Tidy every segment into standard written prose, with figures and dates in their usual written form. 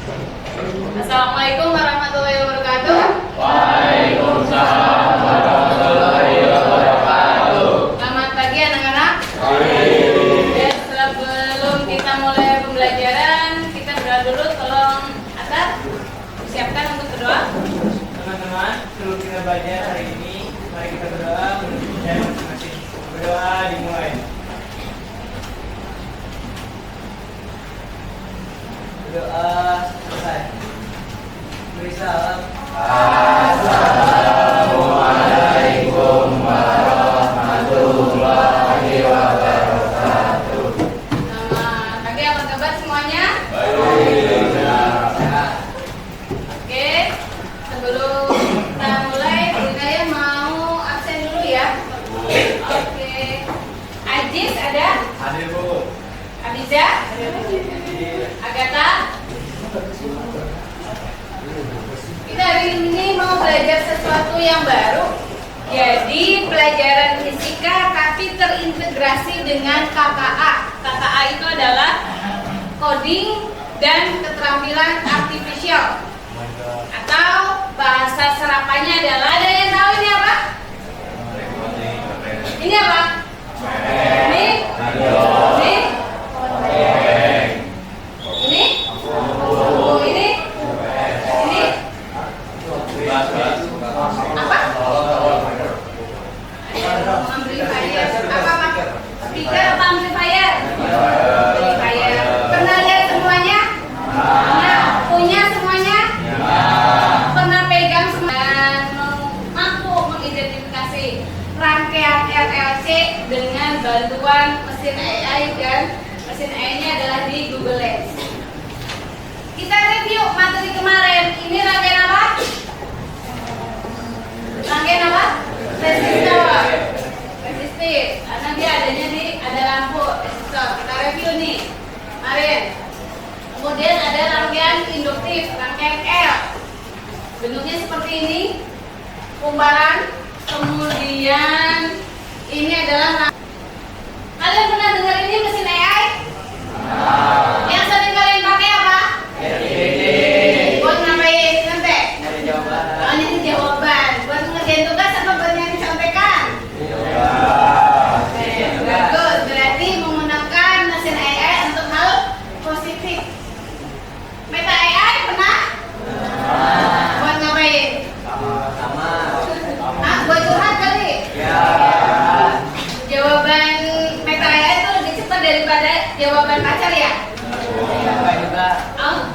Assalamualaikum warahmatullahi wabarakatuh. Waalaikumsalam warahmatullahi wabarakatuh. Selamat pagi anak-anak. Dan sebelum kita mulai pembelajaran, kita berdoa dulu. Tolong Atta siapkan untuk berdoa. Teman-teman, sebelum kita belajar hari ini, mari kita berdoa menuju ujian masing-masing. Berdoa dimulai. Berdoa selesai. Beri salam. Assalamualaikum warahmatullahi wabarakatuh. Selamat pagi, apa kabar semuanya? Baik. Oke, sebelum kita mulai, saya mau absen dulu ya. Oke, Ajis ada? Hadir Bu. Abiza? Agatha? Kita hari ini mau belajar sesuatu yang baru. Jadi pelajaran fisika tapi terintegrasi dengan KKA. KKA itu adalah coding dan keterampilan artifisial. Atau bahasa serapannya adalah, ada yang tahu ini apa? Ini apa? Ini? Ini? Ini? Oh, ini? Ini? Apa? Amplifier. Apa? Speaker apa amplifier? Amplifier. Pernah lihat semuanya? Nah, punya semuanya? Pernah pegang semua dan mampu mengidentifikasi rangkaian RLC dengan bantuan mesin AI, dan mesin AI-nya adalah di Google Lens. Kita review materi kemarin. Ini rangkaian apa? Rangkaian apa? Resistor. Resistif. Karena dia adanya di ada lampu resistor. Kita review nih kemarin. Kemudian ada rangkaian induktif, rangkaian L. Bentuknya seperti ini. Kumparan. Kemudian ini adalah, kalian pernah dengar ini mesin AI? Yang sering kalian pakai apa? Buat ngapain? Nanti? Dari jawaban. Oh, ini jawaban. Buat ngerjain tugas apa buat yang disampaikan? Oke, bagus. Berarti menggunakan mesin AI untuk hal positif. Meta AI pernah? Buat ngapain? Sama. Ah, buat curhat kali? Ya. Jawaban meta AI itu lebih cepat daripada jawaban pacar ya? Apa juga? Oh,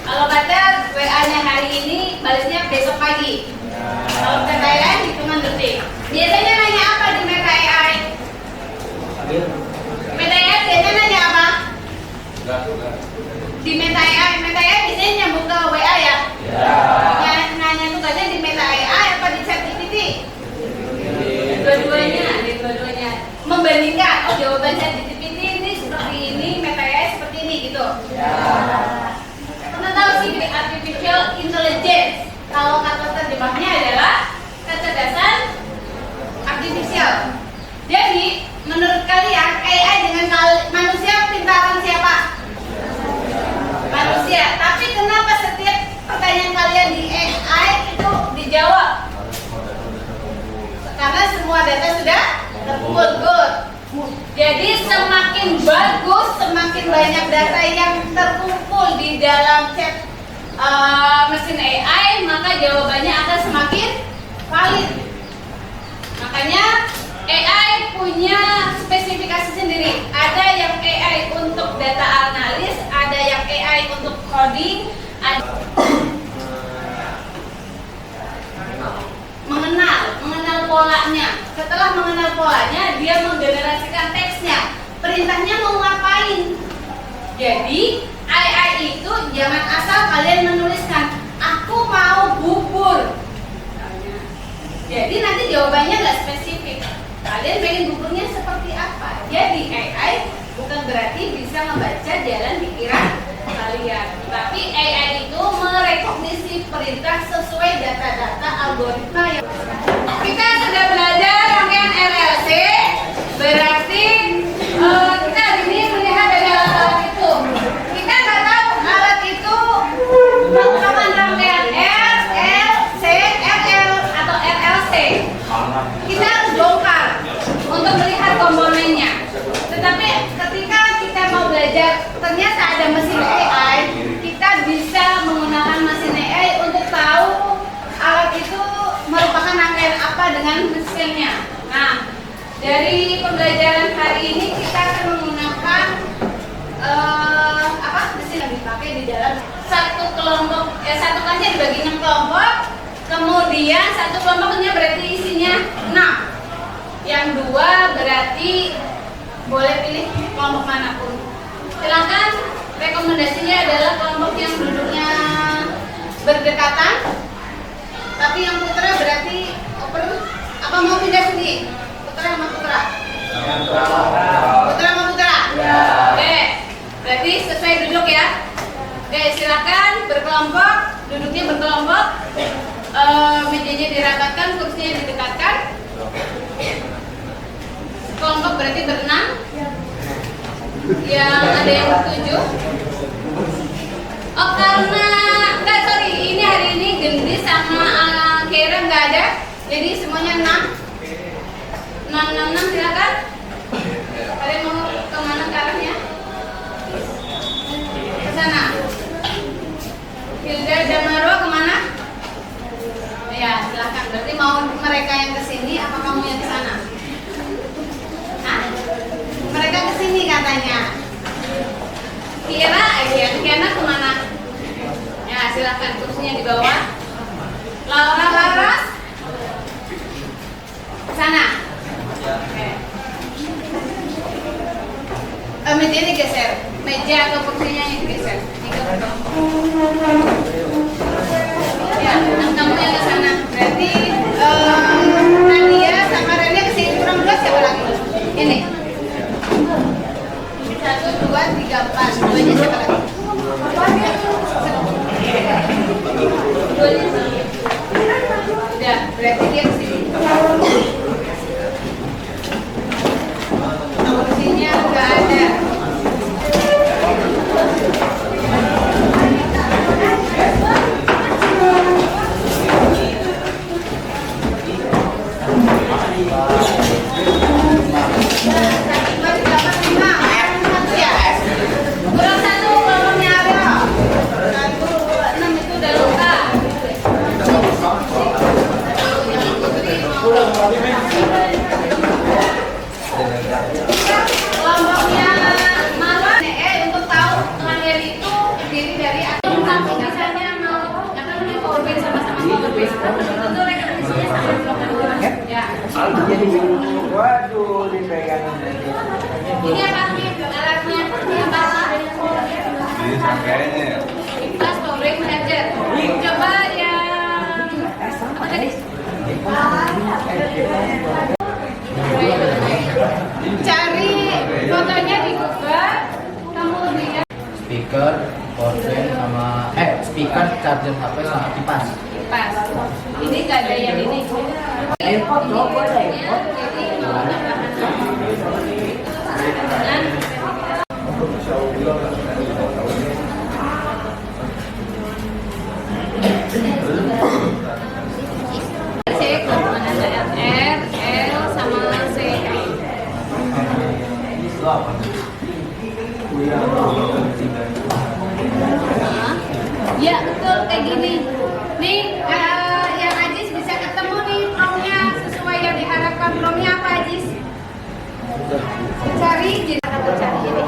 kalau pacar WA-nya hari ini, balasnya besok pagi. Kalau meta AI hitungan detik. Biasanya nanya apa di meta AI? Meta AI biasanya nanya apa? Di meta AI biasanya nyambung ke WA ya? Nanya tugasnya di meta AI apa di ChatGPT? Dua-duanya. Membandingkan, oh jawaban ChatGPT ini seperti ini, meta AI seperti ini gitu. Pernah tahu sih artificial intelligence? Kalau kata terjemahnya adalah kecerdasan artifisial. Jadi, menurut kalian AI dengan manusia pintaran siapa? Manusia. Tapi kenapa setiap pertanyaan kalian di AI itu dijawab? Karena semua data sudah terkumpul. Good. Jadi semakin bagus, semakin banyak data yang terkumpul di dalam chat mesin AI, maka jawabannya akan semakin valid. Makanya AI punya spesifikasi sendiri. Ada yang AI untuk data analis, ada yang AI untuk coding, ada mengenal polanya. Setelah mengenal polanya, dia menggenerasikan teksnya. Perintahnya mau ngapain? Jadi AI itu jangan asal kalian menuliskan aku mau bubur. Jadi nanti jawabannya nggak spesifik. Kalian pengen buburnya seperti apa? Jadi AI bukan berarti bisa membaca jalan pikiran kalian, tapi AI itu merekognisi perintah sesuai data-data algoritma yang kita sudah belajar rangkaian RLC. Berarti kita hari ini melihat dari alat-alat itu. Kita nggak tahu alat itu poinnya. Nah, dari pembelajaran hari ini kita akan menggunakan di sini dipakai di dalam satu kelompok, satu kelasnya dibagi 6 kelompok. Kemudian satu kelompoknya berarti isinya 6. Yang 2 berarti boleh pilih kelompok manapun. Silakan, rekomendasinya adalah kelompok yang duduknya berdekatan. Tapi yang putra berarti apa mau pindah sendiri? Putra sama putra? Putra sama putra? Ya. Oke, berarti sesuai duduk ya. Oke, silakan berkelompok, duduknya berkelompok, mejanya dirapatkan, kursinya didekatkan. Kelompok berarti berenam. Yang ada yang 7. Oh, karena ini hari ini Gendis sama Kira nggak ada, jadi semuanya 6. Silakan. Kalian mau kemana ke arahnya? Ke sana. Hilda dan Marwa kemana? Ya, silakan. Berarti mau mereka yang ke sini, apa kamu yang ke sana? Hah? Mereka ke sini katanya. Kiana kemana? Ya, silakan, kursinya di bawah. Laura Laras sana. Oke. Meja ini geser. Meja atau kursinya yang geser. Ya, kamu yang ke sana. Berarti Nadia sama Rania ke sini. Kurang 2 siapa lagi? Ini. 1, 2, 3, 4. Duanya siapa lagi? Udah, berarti dia ke sini. Kursinya udah ada. Kurang 1 kelompoknya ada. 1, 2, 6 itu udah lengkap. Kelompoknya Marwa untuk tahu Langgar itu terdiri dari atau misalnya mau power base sama-sama power base tentu rekomendasinya sama blok ya. Waduh, dipegang. Ini apa alatnya? Ini apa? Ini sangkainya. Ikhlas power base manager. Coba yang apa tadi? Cari fotonya di Google, kemudian speaker, powerbank sama speaker, charger HP sama kipas. kipas. Ini nggak ada yang ini. AirPod dong, boleh. Jadi mau tambahan dengan C kemudian ada R, L sama C. Ya betul kayak gini. Nih yang Ajis bisa ketemu nih promnya sesuai yang diharapkan. Promnya apa Ajis? Cari jadi cari jadi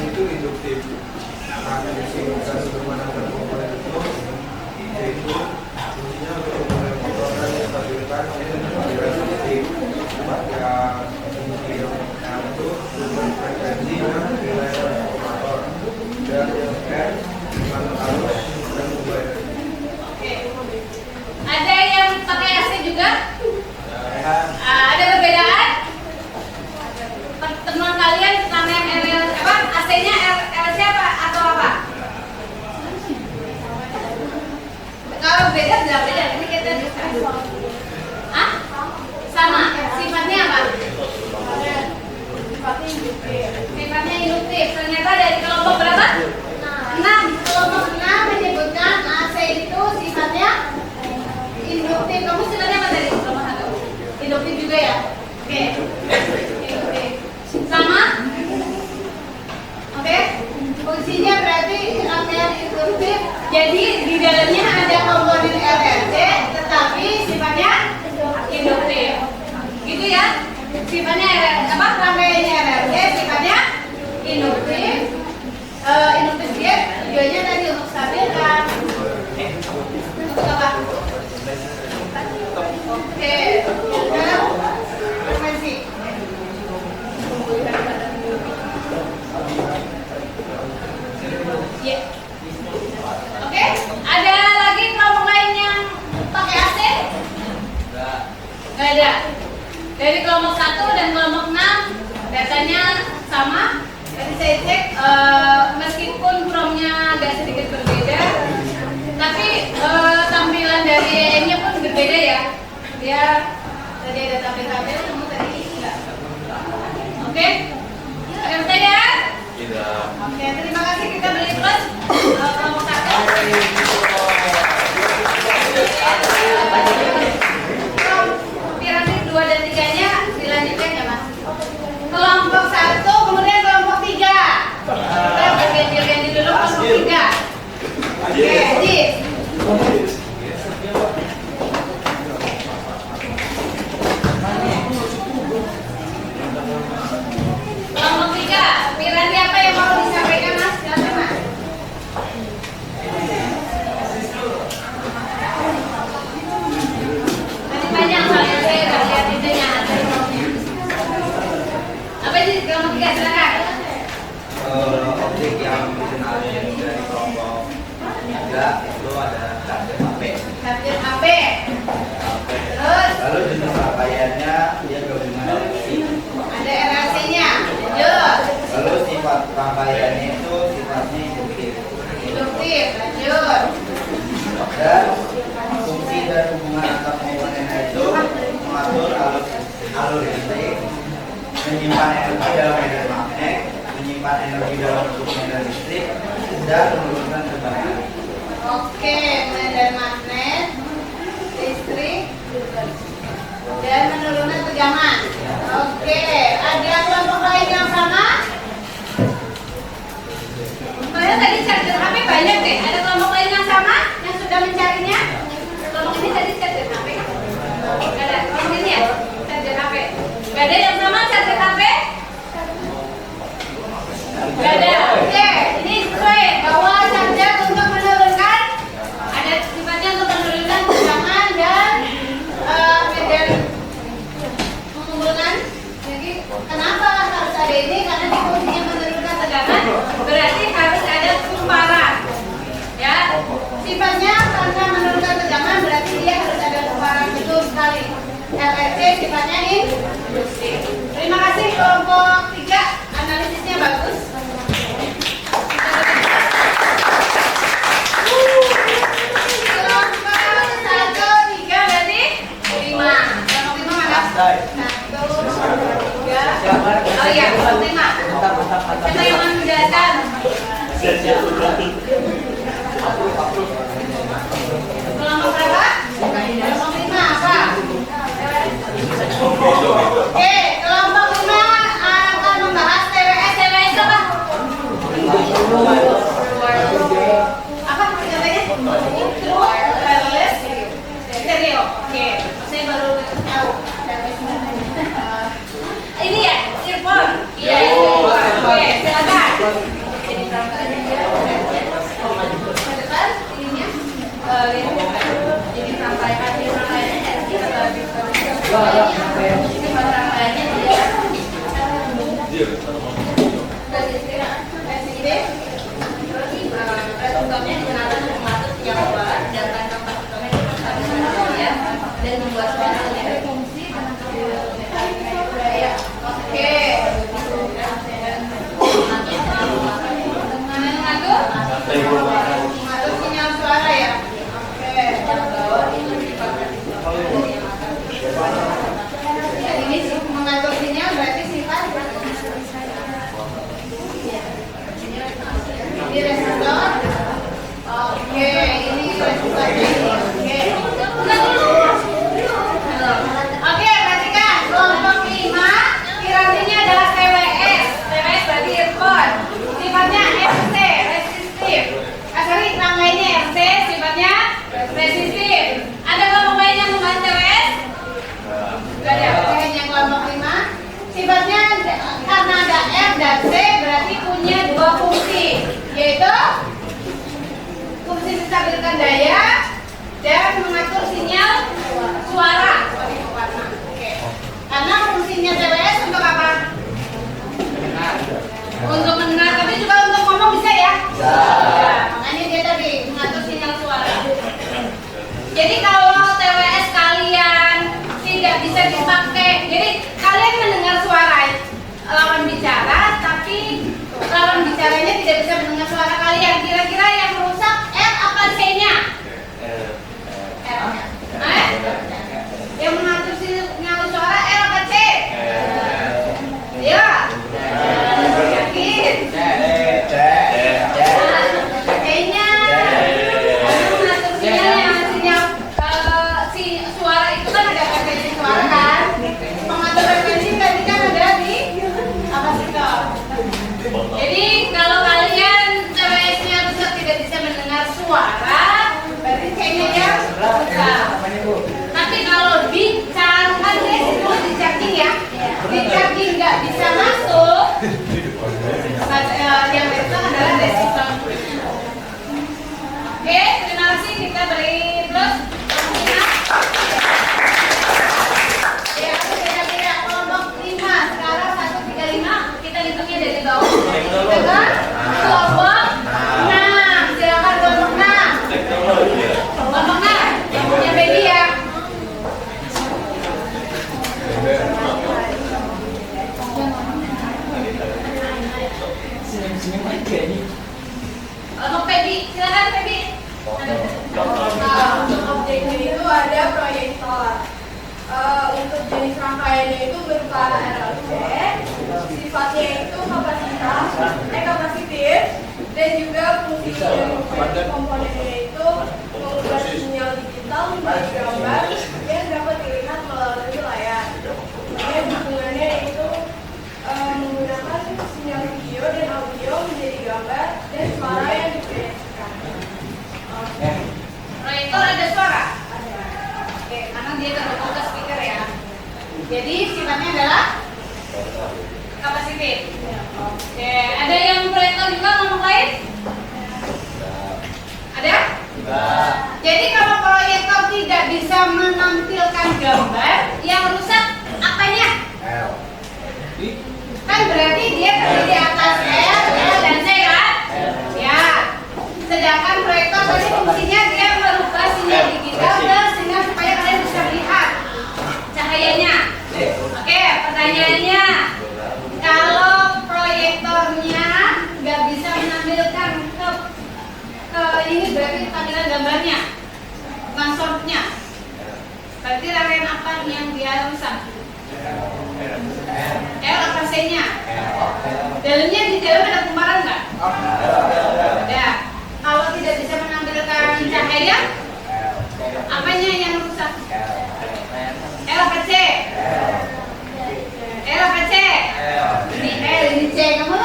itu induktif. Nah, disingkat bermanfaat komponen itu yaitu fungsinya untuk komponen motor dan stabilitas induktif. Yang itu frekuensi dan nilai motor dan yang R mana arus dan mulai. ada yang pakai AC juga? Ada perbedaan? Teman kalian sama yang RL apa? AC-nya RLC apa atau apa? Kalau beda nggak beda. Ini kita sama. Sifatnya apa? Sifatnya induktif. Ternyata dari kelompok berapa? 6. Kelompok 6 menyebutkan AC itu sifatnya induktif. Kamu sifatnya apa tadi? Kelompok 1. Induktif juga ya? Oke. Jadi di dalamnya ada komponen RRC, tetapi sifatnya induktif. Gitu ya? Sifatnya rangkaiannya RRC, sifatnya induktif. Induktif dia tujuannya tadi untuk stabilkan. Untuk apa? Oke, sekarang frekuensi. Ya. Oke, ada lagi kelompok lain yang pakai AC? Nggak ada. Dari kelompok 1 dan kelompok 6 datanya sama. Tadi saya cek meskipun chromnya agak sedikit berbeda, tapi tampilan dari EM-nya pun berbeda ya. Dia tadi ada tabel-tabel, kamu tadi enggak. Oke, ada pertanyaan? Tidak. Oke, terima kasih, kita beli plus kelompok 1. Piramid 2 dan 3-nya dilanjutkan ya Mas? Kelompok 1, kemudian kelompok 3. Kita berganti-ganti dulu kelompok 3. Oke, Jis. Kelompok 3, Piranti apa yang mau disampaikan Mas? Silakan Mas. Nanti panjang soalnya saya udah lihat itunya. Apa sih kelompok 3? Silakan. Objek yang dikenali dari kelompok 3 itu ada charger HP. Charger HP. Terus Lalu jenis rangkaiannya dia gabungan RC. ada RAC-nya. Lanjut. Lalu sifat rangkaiannya itu sifatnya induktif. Induktif. Lanjut. Dan fungsi dan hubungan antar komponennya itu mengatur alur listrik, menyimpan energi dalam medan magnet, menyimpan energi dalam bentuk medan listrik, dan menurunkan tegangan. Oke, medan magnet, listrik, dan menurunkan tegangan. Oke, ada kelompok lain yang sama? Kalian tadi charger HP banyak deh. Ada kelompok lain yang sama yang sudah mencarinya? Kelompok ini tadi charger HP kan? Gak ada. Kelompok ini ya? Charger HP. Gak ada yang sama charger HP? Gak ada. Oke, ini sesuai bahwa charger untuk menurunkan, ada sifatnya untuk menurunkan tegangan dan medan mengumpulkan. Jadi kenapa harus ada ini? Karena di fungsinya menurunkan tegangan, berarti harus ada kumparan. Ya, sifatnya karena menurunkan tegangan berarti dia harus ada kumparan, betul sekali. LRC sifatnya induktif. Terima kasih kelompok 3, analisisnya bagus. Kelompok 1, 3 berarti 5. Kelompok 5 mana? 1, 2, 3. Oh iya, kelompok 5. Siapa yang mau datang? Kelompok berapa? Kelompok 5 apa? Oke, kelompok 5 akan membahas TWS. TWS apa? Apa namanya? Wireless stereo. Oke, saya baru tahu. Ini ya, earphone. Iya, earphone. Oke, silakan. Ke depan, ininya. Jadi rangkaiannya dan membuat suara lebih fungsi oke. Mengatur sinyal suara ya. Oke. Ini mengatur sinyal berarti sifat ini resistor. Oke, ini resistornya ini. Oke, perhatikan kelompok 5 piramidnya adalah TWS. TWS berarti earphone. Sifatnya RC, resistif. Sorry, rangkaiannya RC. daya dan mengatur sinyal suara. Oke. Karena fungsinya TWS untuk apa? Untuk mendengar, tapi juga untuk ngomong bisa ya? Bisa. Ya, makanya dia tadi mengatur sinyal suara. Jadi kalau TWS kalian tidak bisa dipakai, jadi kalian mendengar suara lawan bicara, tapi lawan bicaranya tidak bisa mendengar suara kalian. Kira-kira yang rusak R apa C-nya? R. Yang mengatur sinyal suara R apa C? Ya. Yakin? C-nya. Mengatur sinyalnya, si suara itu kan ada frekuensi suara kan? Mengatur frekuensi tadi kan ada di kapasitor. Jadi kalau kalian TWS-nya rusak tidak bisa mendengar suara, berarti C-nya ya rusak. Tapi kalau di-charge, kan dulu di-charging ya, di-charging nggak bisa masuk, yang rusak adalah resistor. Oke, terima kasih, kita beri plus. Ya, beda-beda kelompok 5, sekarang 135, kita hitungnya dari bawah. Kita ke kelompok 6, silakan kelompok 6. Kelompok 6, yang punya baby ya. Senyum-senyum aja nih. Kelompok baby, silakan baby. Nah, untuk objeknya itu ada proyektor. Untuk jenis rangkaiannya itu berupa RLC, sifatnya itu kapasitif, dan juga fungsi dari komponennya itu mengubah sinyal digital menjadi gambar yang dapat dilihat melalui layar. Kemudian hubungannya itu menggunakan sinyal video dan audio menjadi gambar dan suara yang diproyeksikan. Proyektor ada suara? Oke, karena dia terhubung ke speaker ya. Jadi sifatnya adalah kapasitif. Oke, ada yang proyektor juga ngomong lain? Ada? Jadi kalau proyektor tidak bisa menampilkan gambar, yang rusak apanya? Kan berarti dia terdiri di atas L, dan C kan? Ya. Sedangkan proyektor tadi fungsinya dia merubah sinyal digital ke sinyal supaya kalian bisa melihat cahayanya. Oke, pertanyaannya, kalau proyektornya nggak bisa menampilkan ke ini berarti tampilan gambarnya, bukan source-nya. Berarti rangkaian apa yang dia rusak? L apa C-nya? Dalamnya di dalam ada kumparan nggak? Ada. Kalau tidak bisa menampilkan cahaya, apanya yang rusak? L apa C? L apa C? Ini L, ini C. Kamu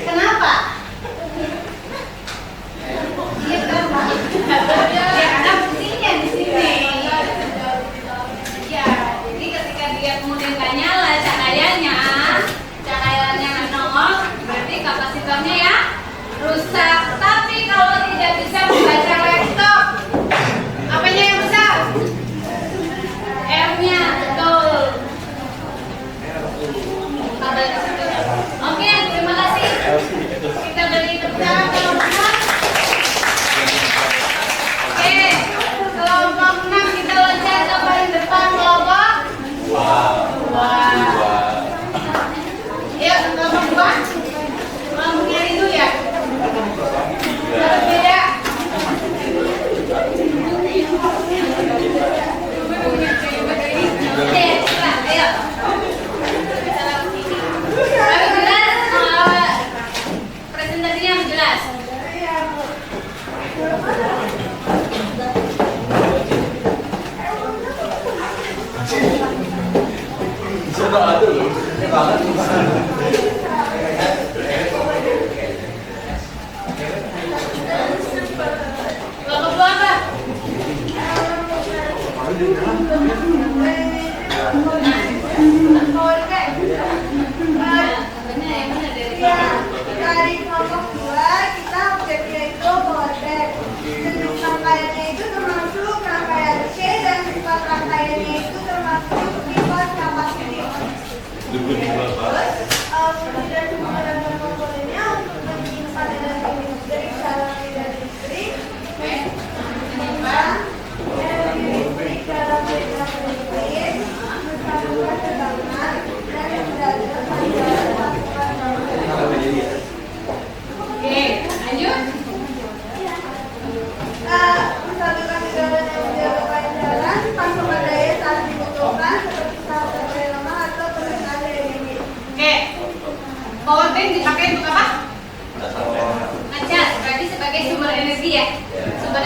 kenapa? Iya kenapa? Ya karena fungsinya di sini. Ya, jadi ketika dia kemudian nggak nyala cahayanya nol, berarti kapasitornya ya rusak. Tapi kalau tidak bisa membaca laptop,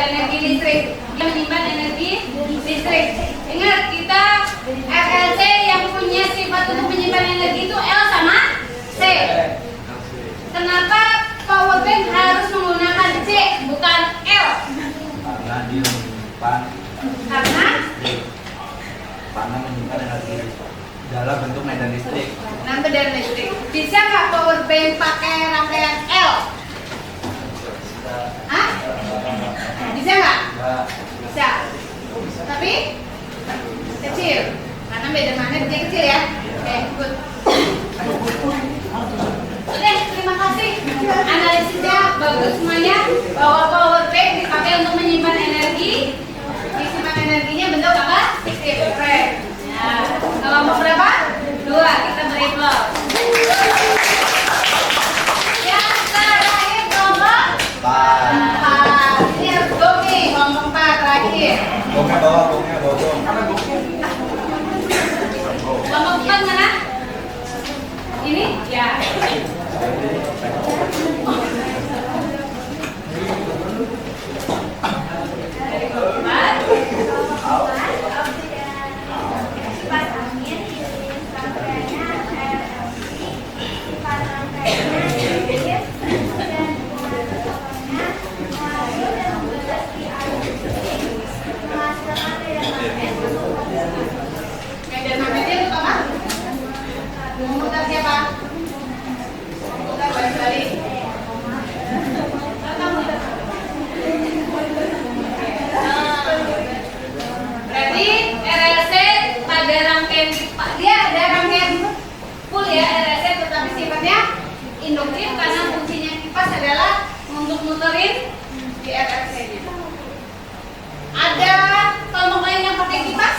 energi listrik. Dia menyimpan energi listrik. Ingat, kita RLC yang punya sifat untuk menyimpan energi itu L sama C. Kenapa power bank harus menggunakan C bukan L? Karena dia menyimpan Karena menyimpan energi dalam bentuk medan listrik. medan listrik. Bisa nggak power bank pakai rangkaian L? Hah? Bisa nggak? Bisa. Tapi kecil. Karena medan magnetnya kecil ya. Oke, good. Oke, terima kasih. Analisisnya bagus semuanya. Bahwa power bank dipakai untuk menyimpan energi. Disimpan energinya bentuk apa? Listrik. Ya. Kelompok berapa? 2. Kita beri aplaus. Yang terakhir kelompok 4. Ini harus go nih. Kelompok 4 terakhir. Gongnya bawa gong. Kelompok 4 mana? Ini? Ya. Dari kelompok 4. Medan magnetnya itu apa? Memutar siapa? Memutar balik-balik. Berarti RLC pada rangkaian dia ada rangkaian full ya RLC, tetapi sifatnya induktif karena fungsinya kipas adalah untuk muterin di RLC-nya. Ada kelompok lain yang pakai kipas?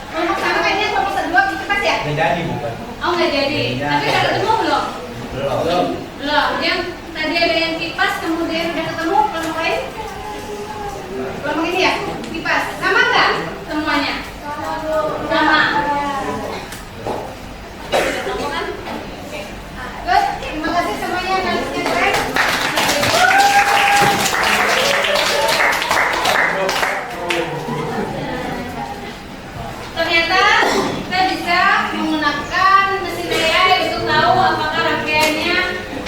Kelompok sama kayaknya kelompok 2 kipas ya? Nggak jadi bukan? Oh nggak jadi. Tapi udah ketemu belum? Belum. Belum. Yang tadi ada yang kipas kemudian udah ketemu kelompok lain? Kelompok ini ya? Kipas. Sama nggak semuanya? Sama. Udah ketemu kan? Oke. Good. Terima kasih semuanya analisnya keren. Ternyata kita bisa menggunakan mesin AI untuk tahu apakah rangkaiannya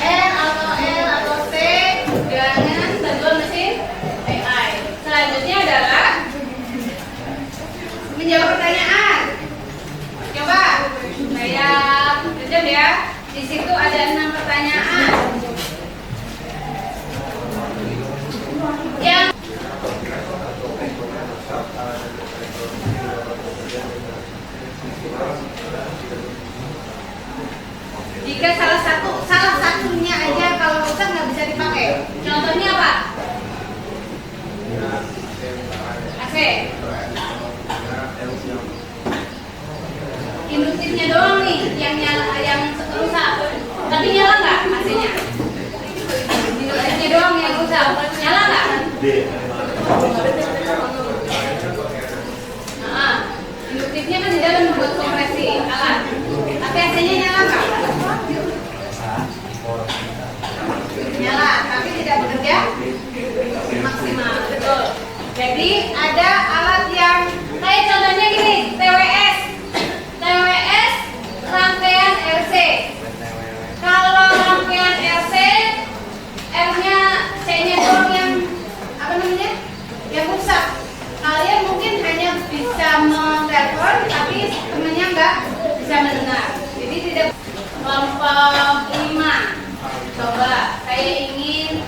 L atau C dengan bantuan mesin AI. Selanjutnya adalah menjawab pertanyaan. Coba saya jawab ya. Di situ ada 6 pertanyaan. Yang jika salah satunya aja kalau rusak nggak bisa dipakai. Contohnya apa? AC. Induktifnya doang nih yang rusak. Tapi nyala nggak AC-nya? Induktifnya doang yang rusak. Nyala nggak? Nah, induktifnya kan di dalam membuat kompresi alat. Tapi AC-nya nyala nggak? Nyala, tapi tidak bekerja maksimal, betul. Jadi ada alat yang kayak contohnya gini, TWS rangkaian RC. Kalau rangkaian RC, R-nya, C-nya doang yang apa namanya? Yang rusak. Kalian mungkin hanya bisa menelpon, tapi temennya nggak bisa mendengar. Jadi tidak. Kelompok 5. Coba, saya ingin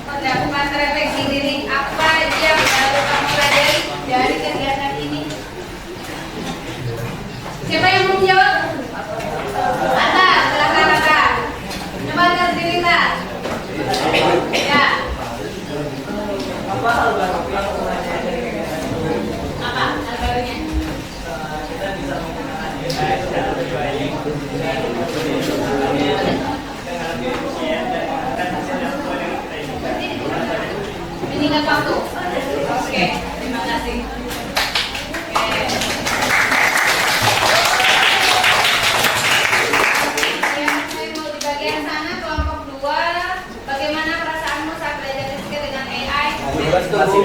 melakukan refleksi diri apa yang baru kamu pelajari dari kegiatan ini. Siapa yang mau menjawab? Ata, silakan Ata. Coba lihat diri Ata. Ya. Apa hal baru yang belajar dari kegiatan ini? Apa hal barunya? Kita bisa menggunakan AI secara lebih baik dengan lebih efisien dan menggunakan hasil yang sesuai dengan kita inginkan. Menyingkat waktu. Oke, terima kasih. Oke. Saya mau di bagian sana kelompok 2. Bagaimana perasaanmu saat belajar fisika dengan AI? Masih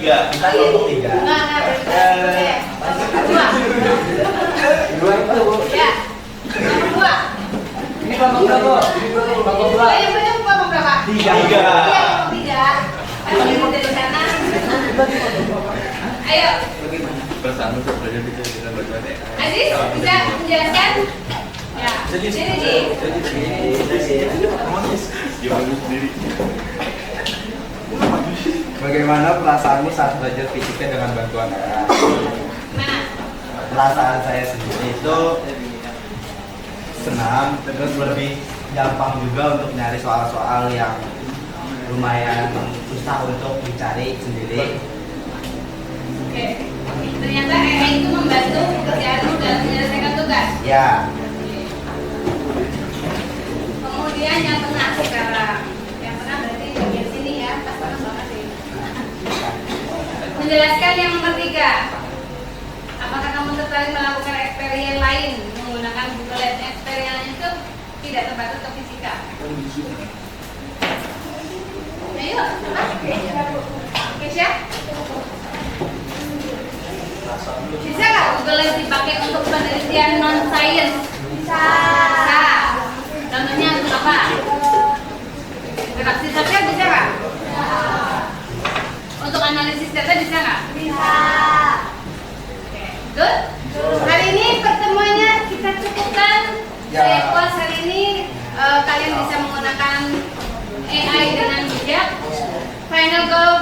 3. Kita kelompok 3. Enggak, berarti dua. Dua itu. Ya. Yang kedua. Ini kelompok berapa? Kelompok dua. Yang benar kelompok berapa? 3. Iya, kelompok 3. Ayo dari sana. Ayo. Bersama belajar dengan berbagai. Aziz bisa menjelaskan? Ya. Sini di. Gimana sendiri? Bagaimana perasaanmu saat belajar fisika dengan bantuan AI? Mana? Perasaan saya sendiri itu senang, terus lebih gampang juga untuk nyari soal-soal yang lumayan susah untuk dicari sendiri. Oke. Ternyata AI itu membantu pekerjaanmu dalam menyelesaikan tugas. Ya, Kemudian yang tengah sekarang. Yang tengah berarti bagian sini ya, pas tengah banget sih. Menjelaskan yang nomor 3. Apakah kamu tertarik melakukan eksperimen lain menggunakan Google Lab? Eksperimen itu tidak terbatas ke fisika. Ayo, Kesha? Bisa nggak Google Lab dipakai untuk penelitian non-science? Bisa. Contohnya untuk apa? Reaksi sosial bisa nggak? Untuk analisis data bisa nggak? Bisa. Oke, good. Hari ini pertemuannya kita cukupkan. Ya. Saya puas hari ini kalian bisa menggunakan AI dengan bijak. Final goal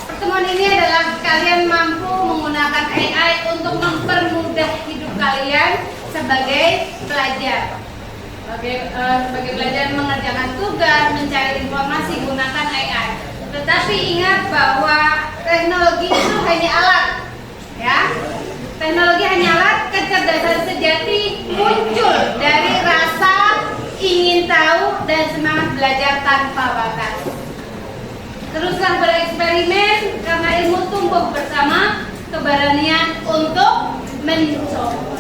pertemuan ini adalah kalian mampu menggunakan AI untuk mempermudah hidup kalian sebagai pelajar. Sebagai pelajar mengerjakan tugas, mencari informasi, gunakan AI. Tetapi ingat bahwa teknologi itu hanya alat, ya. Teknologi hanya alat, kecerdasan sejati muncul dari rasa ingin tahu dan semangat belajar tanpa batas. Teruslah bereksperimen karena ilmu tumbuh bersama keberanian untuk mencoba.